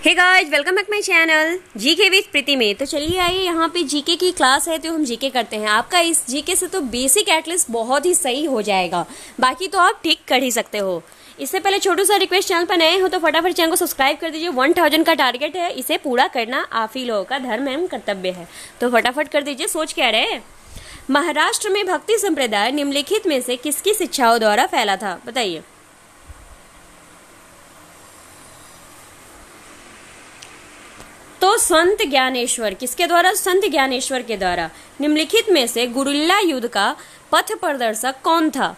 Hey guys, welcome back my channel GK with Preeti में। तो चलिए आइए, यहाँ पे जीके की क्लास है तो हम जीके करते हैं। आपका इस जीके से तो बेसिक एटलीस्ट बहुत ही सही हो जाएगा, बाकी तो आप ठीक कर ही सकते हो। इससे पहले छोटू सा रिक्वेस्ट, चैनल पर नए हो तो फटाफट चैनल को सब्सक्राइब कर दीजिए। 1000 का टारगेट है, इसे पूरा करना आप ही लोगों का धर्म एवं कर्तव्य है, तो फटाफट कर दीजिए। सोच क्या रहे, महाराष्ट्र में भक्ति संप्रदाय निम्नलिखित में से किसकी शिक्षाओं द्वारा फैला था, बताइए। तो संत ज्ञानेश्वर, किसके द्वारा? संत ज्ञानेश्वर के द्वारा। निम्नलिखित में से गुरिल्ला युद्ध का पथ प्रदर्शक कौन था?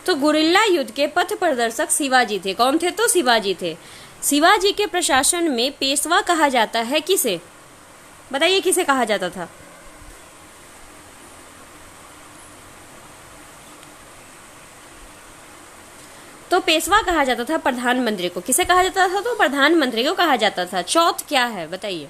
तो गुरिल्ला युद्ध के पथ प्रदर्शक शिवाजी थे। कौन थे? तो शिवाजी थे। शिवाजी के प्रशासन में पेशवा कहा जाता है किसे? बताइए, किसे कहा जाता था? तो पेशवा कहा जाता था प्रधानमंत्री को। किसे कहा जाता था? तो प्रधानमंत्री को कहा जाता था। चौथ क्या है, बताइए।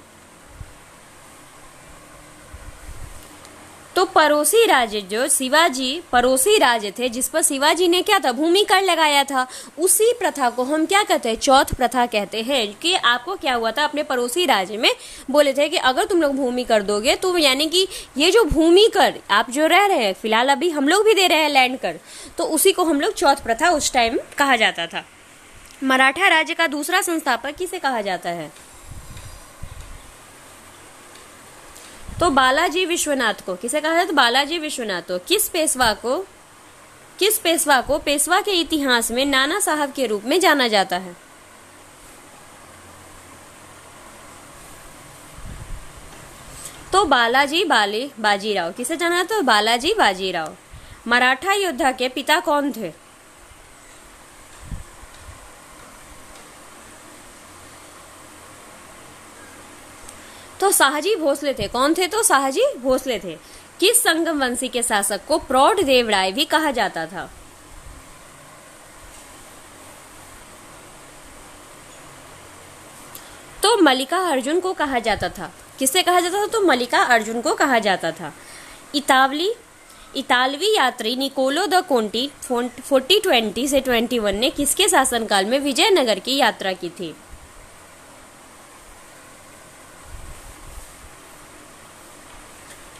तो पड़ोसी राज्य, जो शिवाजी पड़ोसी राज्य थे जिस पर शिवाजी ने क्या था, भूमि कर लगाया था, उसी प्रथा को हम क्या कहते हैं? चौथ प्रथा कहते हैं। कि आपको क्या हुआ था, अपने पड़ोसी राज्य में बोले थे कि अगर तुम लोग भूमि कर दोगे तो यानी कि ये जो भूमि कर आप जो रह रहे हैं, फिलहाल अभी हम लोग भी दे रहे हैं लैंड कर, तो उसी को हम लोग चौथ प्रथा उस टाइम कहा जाता था। मराठा राज्य का दूसरा संस्थापक किसे कहा जाता है? तो बालाजी विश्वनाथ को। किसे कहा जाता है? तो बालाजी विश्वनाथ को। किस पेशवा को पेशवा के इतिहास में नाना साहब के रूप में जाना जाता है? तो बाजीराव। किसे जाना जाता है? तो बालाजी बाजीराव। मराठा योद्धा के पिता कौन थे? तो शाहजी भोसले थे। कौन थे? तो शाहजी भोसले थे। किस संगम वंशी के शासक को प्रौढ़ देवराय भी कहा जाता था? तो मल्लिका अर्जुन को कहा जाता था। किससे कहा जाता था? तो मल्लिका अर्जुन को कहा जाता था। इतालवी यात्री निकोलो द कोंटी 4020 से 21 ने किसके शासनकाल में विजयनगर की यात्रा की थी?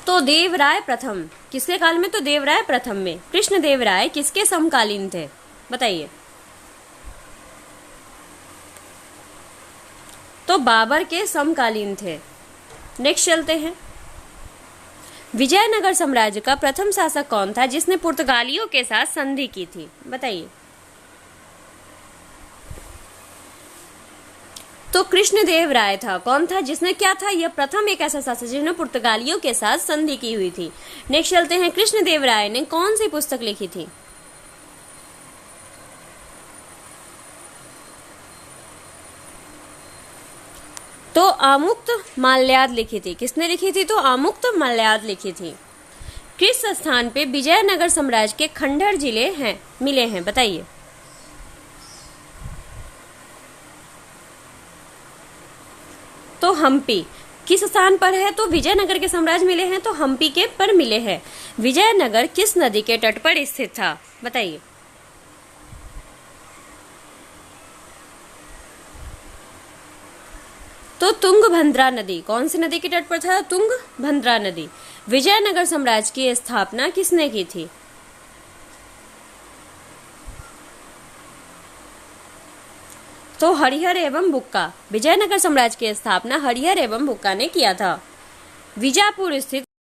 तो देवराय प्रथम। किसके काल में? तो देवराय प्रथम में। कृष्ण देवराय किसके समकालीन थे, बताइए। तो बाबर के समकालीन थे। नेक्स्ट चलते हैं। विजयनगर साम्राज्य का प्रथम शासक कौन था जिसने पुर्तगालियों के साथ संधि की थी, बताइए। तो कृष्णदेव राय था। कौन था? जिसने क्या था, यह प्रथम एक ऐसा शासक जिसने पुर्तगालियों के साथ संधि की हुई थी। नेक्स्ट चलते हैं। कृष्णदेव राय ने कौन सी पुस्तक लिखी थी? तो आमुक्त माल्याद लिखी थी। किसने लिखी थी? तो आमुक्त माल्याद लिखी थी। किस स्थान पे विजयनगर साम्राज्य के खंडहर जिले हैं मिले हैं, बताइए। तो हम्पी। किस स्थान पर है? तो विजयनगर के साम्राज्य मिले हैं तो हम्पी के पर मिले हैं। विजयनगर किस नदी के तट पर स्थित था, बताइए। तो तुंगभद्रा नदी। कौन सी नदी के तट पर था? तुंगभद्रा नदी। विजयनगर साम्राज्य की स्थापना किसने की थी? तो हरिहर एवं बुक्का। विजयनगर साम्राज्य की स्थापना हरिहर एवं बुक्का ने किया था। बीजापुर स्थित